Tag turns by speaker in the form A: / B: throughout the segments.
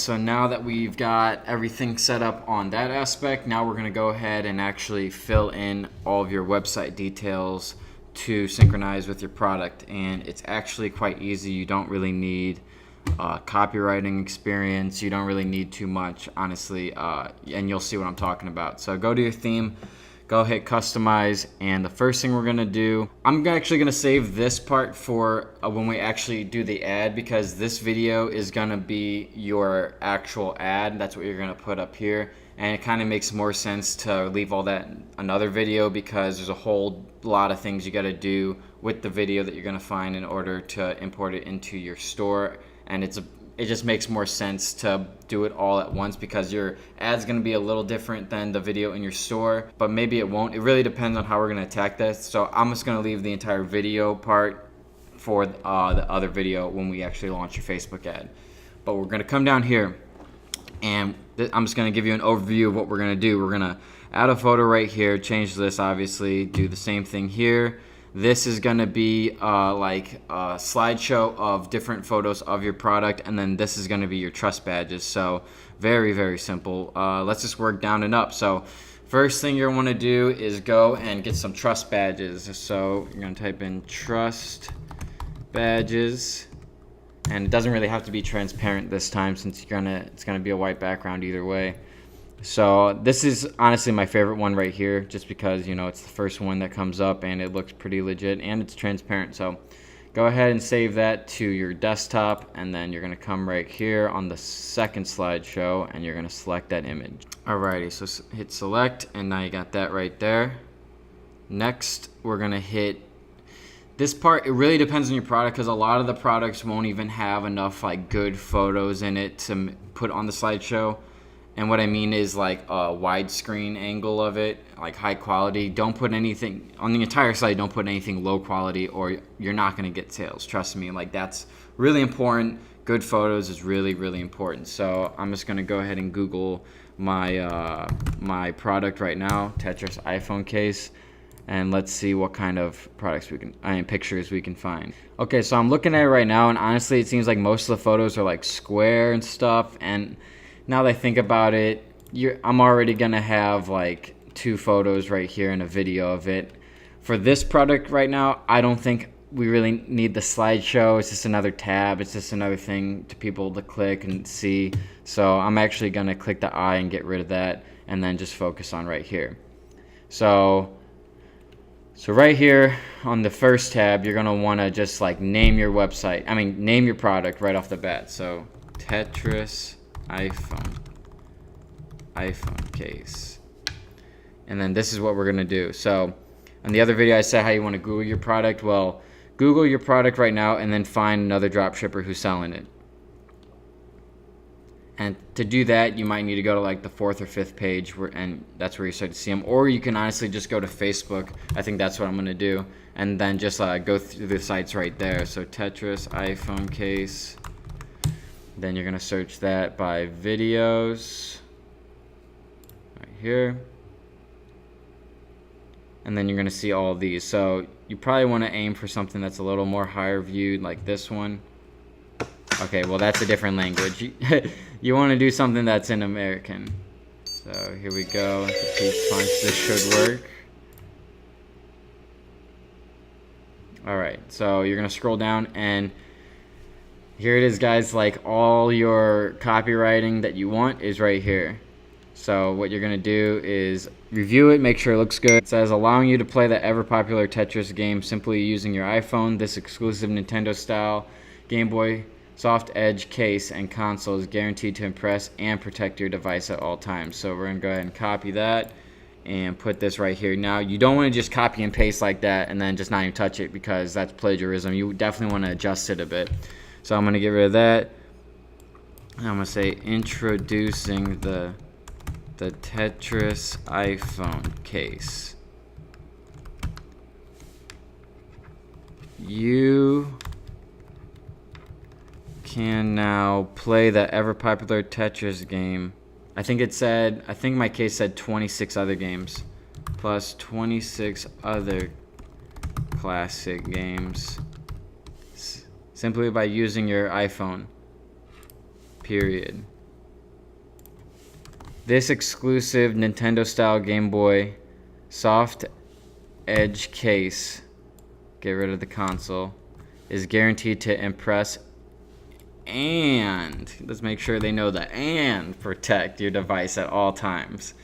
A: so now that we've got everything set up on that aspect, now we're going to go ahead and actually fill in all of your website details to synchronize with your product. And it's actually quite easy. You don't really need copywriting experience. You don't really need too much, honestly, and you'll see what I'm talking about. So go to your theme, go hit customize, and the first thing we're going to do, I'm actually going to save this part for when we actually do the ad, because this video is going to be your actual ad. That's what you're going to put up here, and it kind of makes more sense to leave all that in another video, because there's a whole lot of things you got to do with the video that you're going to find in order to import it into your store. And it just makes more sense to do it all at once, because your ad's going to be a little different than the video in your store, but maybe it won't. It really depends on how we're going to attack this. So I'm just going to leave the entire video part for the other video when we actually launch your Facebook ad. But we're going to come down here, and I'm just going to give you an overview of what we're going to do. We're going to add a photo right here, change this, obviously, do the same thing here. This is going to be like a slideshow of different photos of your product, and then this is going to be your trust badges. So very, very simple. Let's just work down and up. So first thing you're going to want to do is go and get some trust badges. So you're going to type in trust badges, and it doesn't really have to be transparent this time, since it's going to be a white background either way. So this is honestly my favorite one right here, just because, you know, it's the first one that comes up and it looks pretty legit and it's transparent. So go ahead and save that to your desktop, and then you're going to come right here on the second slideshow and you're going to select that image. Alrighty, so hit select, and now you got that right there. Next, we're going to hit this part. It really depends on your product, because a lot of the products won't even have enough like good photos in it to put on the slideshow. And what I mean is like a widescreen angle of it, like high quality. Don't put anything on the entire site. Don't put anything low quality, or you're not going to get sales. Trust me, like that's really important. Good photos is really, really important. So I'm just going to go ahead and Google my my product right now, Tetris iPhone case, and let's see what kind of products pictures we can find. Okay, so I'm looking at it right now, and honestly, it seems like most of the photos are like square and stuff. And now that I think about it, I'm already gonna have like 2 photos right here and a video of it. For this product right now, I don't think we really need the slideshow. It's just another tab. It's just another thing to people to click and see. So I'm actually gonna click the eye and get rid of that, and then just focus on right here. So right here on the first tab, you're gonna wanna just like name your website. Name your product right off the bat. So Tetris iPhone case, and then this is what we're gonna do. So on the other video I said how you want to Google your product. Well, Google your product right now and then find another dropshipper who's selling it. And to do that, you might need to go to like the 4th or 5th page, and that's where you start to see them. Or you can honestly just go to Facebook. I think that's what I'm gonna do, and then just go through the sites right there. So Tetris iPhone case. Then you're going to search that by videos right here. And then you're going to see all of these. So you probably want to aim for something that's a little more higher viewed, like this one. Okay, well that's a different language. You want to do something that's in American. So here we go. The Peach Punch. This should work. Alright, so you're going to scroll down, and here it is, guys. Like all your copywriting that you want is right here. So what you're going to do is review it, make sure it looks good. It says allowing you to play the ever popular Tetris game simply using your iPhone. This exclusive Nintendo style Game Boy Soft Edge case and console is guaranteed to impress and protect your device at all times. So we're going to go ahead and copy that and put this right here. Now, you don't want to just copy and paste like that and then just not even touch it, because that's plagiarism. You definitely want to adjust it a bit. So I'm going to get rid of that. I'm going to say introducing the Tetris iPhone case. You can now play the ever popular Tetris game. I think my case said 26 other games, plus 26 other classic games, simply by using your iPhone. Period. This exclusive Nintendo style Game Boy soft edge case, get rid of the console, is guaranteed to impress and, let's make sure they know that, and protect your device at all times.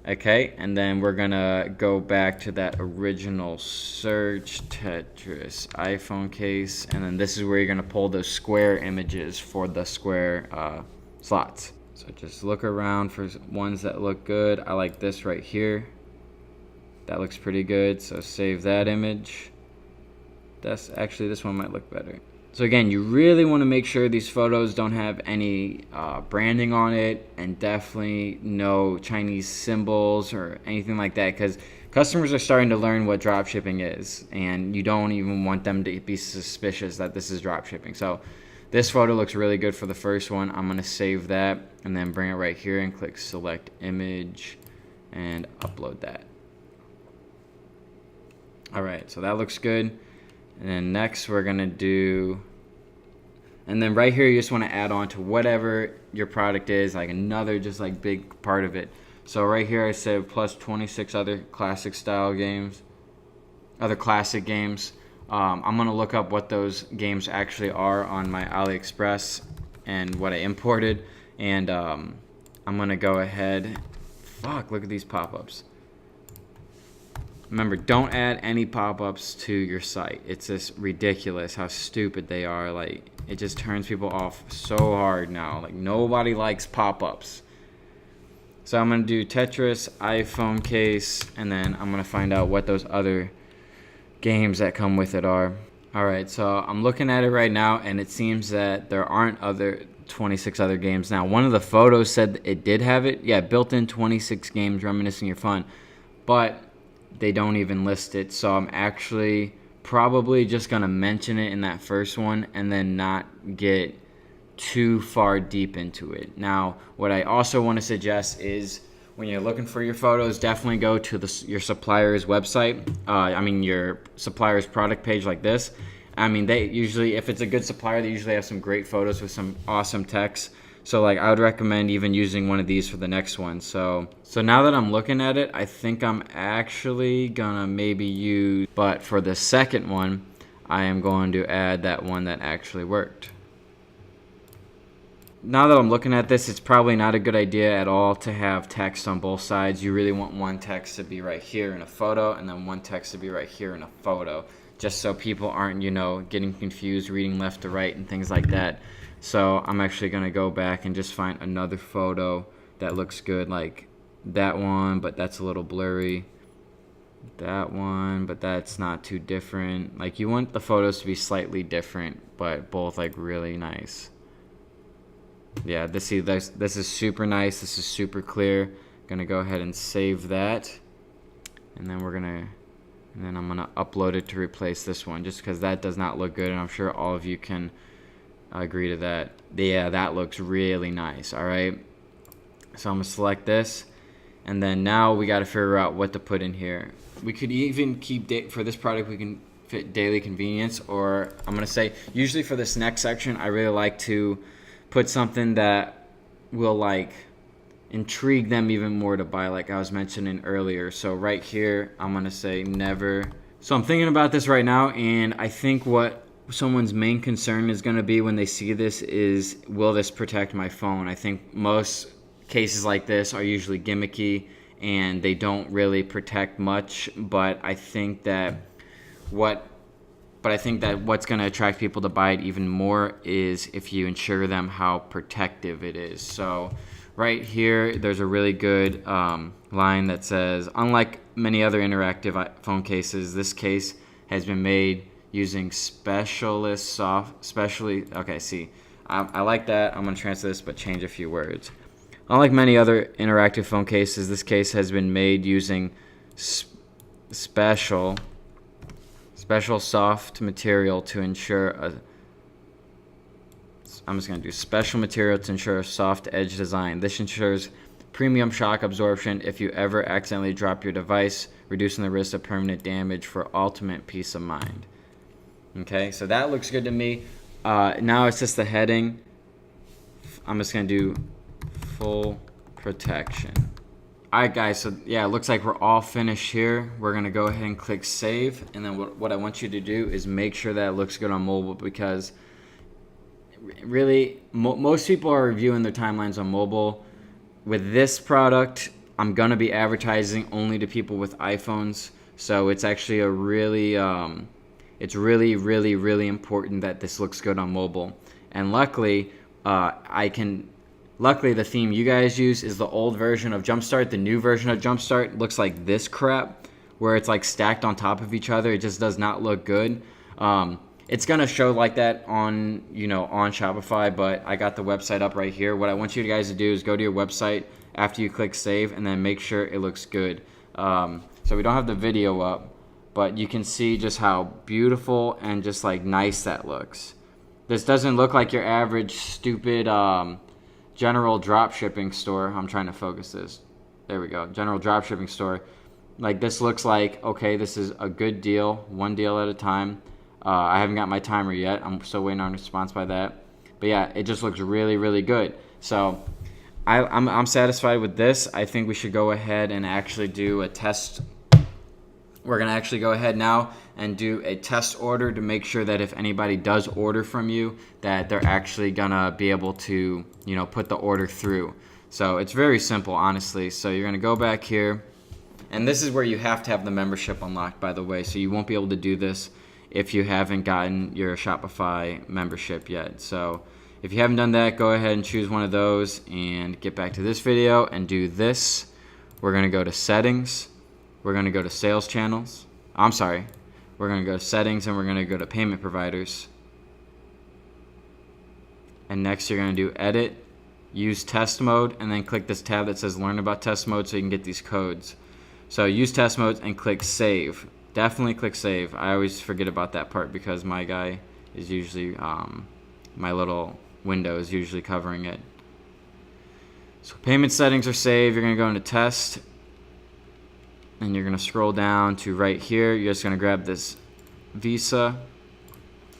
A: Okay, and then we're gonna go back to that original search, Tetris iPhone case, and then this is where you're gonna pull those square images for the square slots. So just look around for ones that look good. I like this right here. That looks pretty good, so save that image. That's actually, this one might look better. So again, you really want to make sure these photos don't have any branding on it, and definitely no Chinese symbols or anything like that, because customers are starting to learn what dropshipping is, and you don't even want them to be suspicious that this is dropshipping. So this photo looks really good for the first one. I'm going to save that and then bring it right here and click select image and upload that. Alright, so that looks good. And then next we're going to do, and then right here you just want to add on to whatever your product is, like another just like big part of it. So right here I said plus 26 other classic style games, other classic games. I'm going to look up what those games actually are on my AliExpress and what I imported. And I'm going to go ahead, look at these pop-ups. Remember, don't add any pop-ups to your site. It's just ridiculous how stupid they are. Like, it just turns people off so hard now. Like, nobody likes pop-ups. So I'm going to do Tetris iPhone case, and then I'm going to find out what those other games that come with it are. Alright, so I'm looking at it right now, and it seems that there aren't 26 other games. Now, one of the photos said it did have it. Yeah, built-in 26 games reminiscing your fun. But they don't even list it, so I'm actually probably just gonna mention it in that first one and then not get too far deep into it. Now, what I also want to suggest is when you're looking for your photos, definitely go to your supplier's website. Your supplier's product page like this. I mean, they usually, if it's a good supplier, they usually have some great photos with some awesome text. So like I would recommend even using one of these for the next one. So now that I'm looking at it, I think I'm actually gonna maybe use, but for the second one, I am going to add that one that actually worked. Now that I'm looking at this, it's probably not a good idea at all to have text on both sides. You really want one text to be right here in a photo and then one text to be right here in a photo, just so people aren't, getting confused reading left to right and things like that. So I'm actually going to go back and just find another photo that looks good, like that one, but that's a little blurry. That one, but that's not too different. Like, you want the photos to be slightly different, but both like really nice. Yeah, this is super nice. This is super clear. Gonna go ahead and save that, and then I'm gonna upload it to replace this one, just because that does not look good, and I'm sure all of you can agree to that. Yeah, that looks really nice. All right, so I'm gonna select this, and then now we got to figure out what to put in here. We could even keep for this product, we can fit daily convenience, or I'm gonna say usually for this next section, I really like to put something that will like intrigue them even more to buy, like I was mentioning earlier. So right here, I'm gonna say never. So I'm thinking about this right now, and I think what someone's main concern is gonna be when they see this is, will this protect my phone? I think most cases like this are usually gimmicky and they don't really protect much, but I think that what's going to attract people to buy it even more is if you ensure them how protective it is. So right here, there's a really good line that says, unlike many other interactive phone cases, this case has been made using I like that. I'm going to translate this, but change a few words. Unlike many other interactive phone cases, this case has been made using special soft material to ensure special material to ensure a soft edge design. This ensures premium shock absorption if you ever accidentally drop your device, reducing the risk of permanent damage for ultimate peace of mind. Okay, so that looks good to me. Now it's just the heading. I'm just going to do full protection. Alright guys, so yeah, it looks like we're all finished here. We're gonna go ahead and click save, and then what I want you to do is make sure that it looks good on mobile, because really most people are reviewing their timelines on mobile. With this product, I'm gonna be advertising only to people with iPhones, so it's actually a really it's really important that this looks good on mobile. And luckily Luckily, the theme you guys use is the old version of Jumpstart. The new version of Jumpstart looks like this crap, where it's like stacked on top of each other. It just does not look good. It's gonna show like that on on Shopify, but I got the website up right here. What I want you guys to do is go to your website after you click save, and then make sure it looks good. So we don't have the video up, but you can see just how beautiful and just like nice that looks. This doesn't look like your average stupid general dropshipping store. I'm trying to focus this. There we go. General dropshipping store. Like, this looks like, okay, this is a good deal, one deal at a time. I haven't got my timer yet. I'm still waiting on a response by that. But yeah, it just looks really good. So I'm satisfied with this. I think we should go ahead and actually do a test. We're going to actually go ahead now and do a test order to make sure that if anybody does order from you, that they're actually going to be able to, put the order through. So it's very simple, honestly. So you're going to go back here. And this is where you have to have the membership unlocked, by the way. So you won't be able to do this if you haven't gotten your Shopify membership yet. So if you haven't done that, go ahead and choose one of those and get back to this video and do this. We're going to go to settings. We're going to go to sales channels. We're going to go to settings, and we're going to go to payment providers. And next you're going to do edit, use test mode, and then click this tab that says learn about test mode so you can get these codes. So use test modes and click save. Definitely click save. I always forget about that part because my guy is usually, my little window is usually covering it. So payment settings are saved. You're going to go into test. And you're going to scroll down to right here. You're just going to grab this Visa.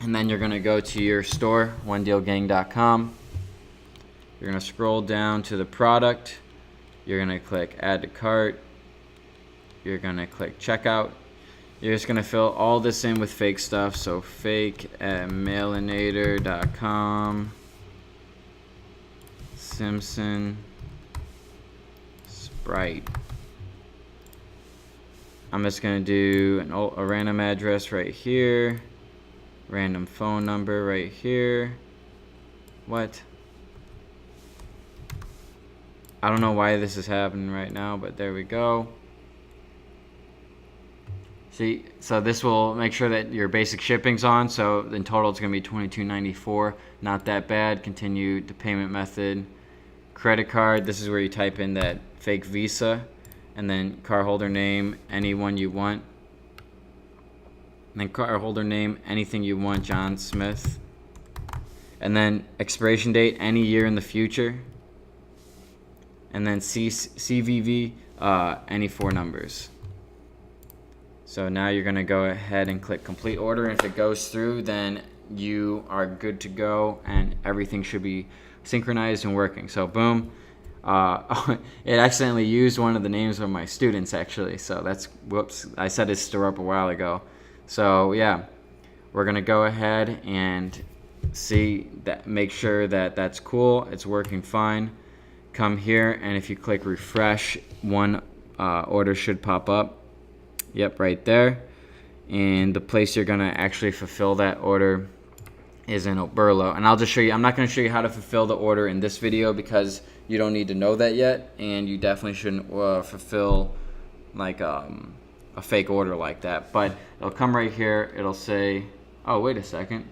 A: And then you're going to go to your store, onedealgang.com. You're going to scroll down to the product. You're going to click add to cart. You're going to click checkout. You're just going to fill all this in with fake stuff. So fake@mailinator.com. Simpson. Sprite. I'm just going to do a random address right here. Random phone number right here. What? I don't know why this is happening right now, but there we go. See, so this will make sure that your basic shipping's on. So in total, it's going to be $22.94. Not that bad. Continue the payment method. Credit card. This is where you type in that fake Visa. And then cardholder name, anyone you want. And then cardholder name, anything you want, John Smith. And then expiration date, any year in the future. And then CVV, any 4 numbers. So now you're going to go ahead and click complete order. And if it goes through, then you are good to go and everything should be synchronized and working. So boom. It accidentally used one of the names of my students, actually. So that's, whoops, I set his store up a while ago. So yeah, we're going to go ahead and see that, make sure that that's cool. It's working fine. Come here, and if you click refresh, one order should pop up. Yep, right there. And the place you're going to actually fulfill that order is in Oberlo. And I'll just show you, I'm not going to show you how to fulfill the order in this video because you don't need to know that yet, and you definitely shouldn't fulfill like a fake order like that. But it'll come right here. It'll say, oh, wait a second.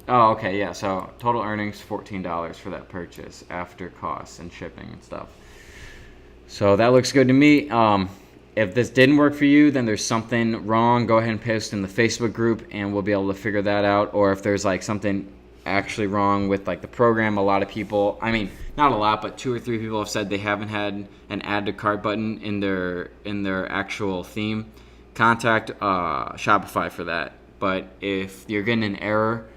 A: Oh, okay, yeah. So total earnings $14 for that purchase after costs and shipping and stuff. So that looks good to me. If this didn't work for you, then there's something wrong. Go ahead and post in the Facebook group, and we'll be able to figure that out. Or if there's like something actually wrong with like the program, a lot of people, I mean, not a lot, but 2 or 3 people have said they haven't had an add to cart button in their actual theme. Contact Shopify for that. But if you're getting an error,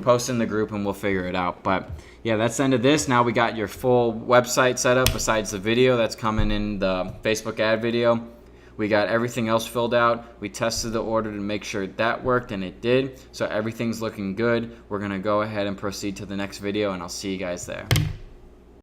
A: post in the group and we'll figure it out. But yeah, that's the end of this. Now we got your full website set up besides the video that's coming in the Facebook ad video. We got everything else filled out. We tested the order to make sure that worked, and it did. So everything's looking good. We're going to go ahead and proceed to the next video, and I'll see you guys there.